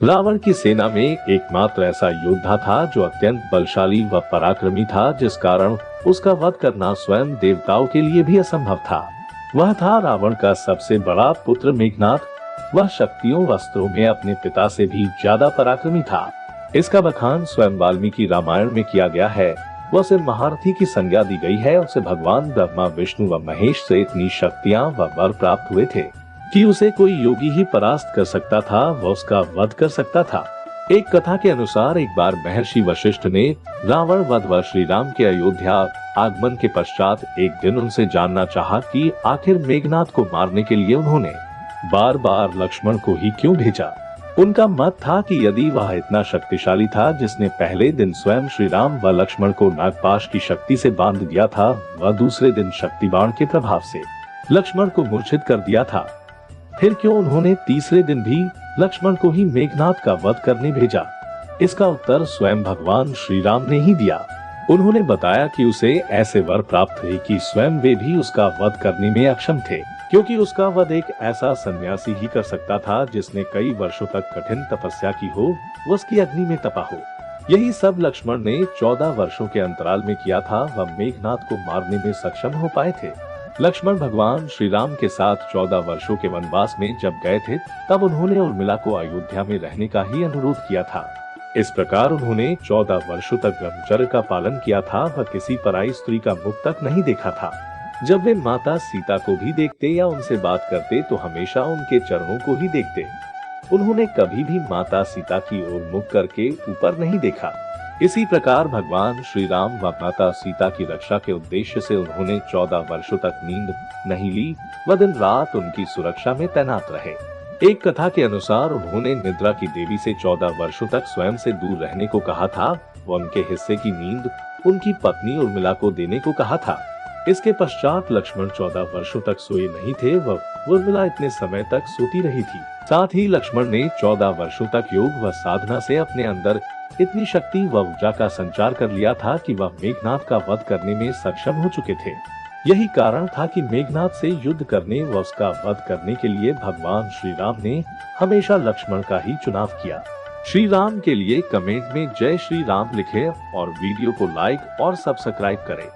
रावण की सेना में एकमात्र ऐसा योद्धा था जो अत्यंत बलशाली व पराक्रमी था, जिस कारण उसका वध करना स्वयं देवताओं के लिए भी असंभव था। वह था रावण का सबसे बड़ा पुत्र मेघनाद। वह शक्तियों वस्त्रों में अपने पिता से भी ज्यादा पराक्रमी था। इसका बखान स्वयं वाल्मीकि रामायण में किया गया है। वह उसे महारथी की संज्ञा दी गई है। उसे भगवान ब्रह्मा, विष्णु व महेश से इतनी शक्तियां व वर प्राप्त हुए थे कि उसे कोई योगी ही परास्त कर सकता था, वह उसका वध कर सकता था। एक कथा के अनुसार एक बार महर्षि वशिष्ठ ने रावण वध व श्री राम के अयोध्या आगमन के पश्चात एक दिन उनसे जानना चाहा कि आखिर मेघनाद को मारने के लिए उन्होंने बार बार लक्ष्मण को ही क्यों भेजा। उनका मत था कि यदि वह इतना शक्तिशाली था, जिसने पहले दिन स्वयं श्री राम व लक्ष्मण को नागपाश की शक्ति से बांध दिया था, वह दूसरे दिन शक्ति बाण के प्रभाव से लक्ष्मण को मूर्छित कर दिया था, फिर क्यों उन्होंने तीसरे दिन भी लक्ष्मण को ही मेघनाद का वध करने भेजा। इसका उत्तर स्वयं भगवान श्री राम ने ही दिया। उन्होंने बताया कि उसे ऐसे वर प्राप्त हुए कि स्वयं वे भी उसका वध करने में अक्षम थे, क्योंकि उसका वध एक ऐसा सन्यासी ही कर सकता था जिसने कई वर्षों तक कठिन तपस्या की हो, वो उसकी अग्नि में तपा हो। यही सब लक्ष्मण ने 14 वर्षों के अंतराल में किया था। वह मेघनाद को मारने में सक्षम हो पाए थे। लक्ष्मण भगवान श्री राम के साथ 14 वर्षों के वनवास में जब गए थे, तब उन्होंने उर्मिला को अयोध्या में रहने का ही अनुरोध किया था। इस प्रकार उन्होंने 14 वर्षों तक ब्रह्मचर्य का पालन किया था। वह किसी पराई स्त्री का मुख तक नहीं देखा था। जब वे माता सीता को भी देखते या उनसे बात करते तो हमेशा उनके चरणों को ही देखते। उन्होंने कभी भी माता सीता की ओर मुख करके ऊपर नहीं देखा। इसी प्रकार भगवान श्री राम व माता सीता की रक्षा के उद्देश्य से उन्होंने 14 वर्षों तक नींद नहीं ली व दिन रात उनकी सुरक्षा में तैनात रहे। एक कथा के अनुसार उन्होंने निद्रा की देवी से 14 वर्षों तक स्वयं से दूर रहने को कहा था व उनके हिस्से की नींद उनकी पत्नी उर्मिला को देने को कहा था। इसके पश्चात लक्ष्मण 14 वर्षों तक सोए नहीं थे व उर्मिला इतने समय तक सोती रही थी। साथ ही लक्ष्मण ने 14 वर्षों तक योग व साधना से अपने अंदर इतनी शक्ति व ऊर्जा का संचार कर लिया था कि वह मेघनाद का वध करने में सक्षम हो चुके थे। यही कारण था कि मेघनाद से युद्ध करने व उसका वध करने के लिए भगवान श्री राम ने हमेशा लक्ष्मण का ही चुनाव किया। श्री राम के लिए कमेंट में जय श्री राम लिखें और वीडियो को लाइक और सब्सक्राइब करें।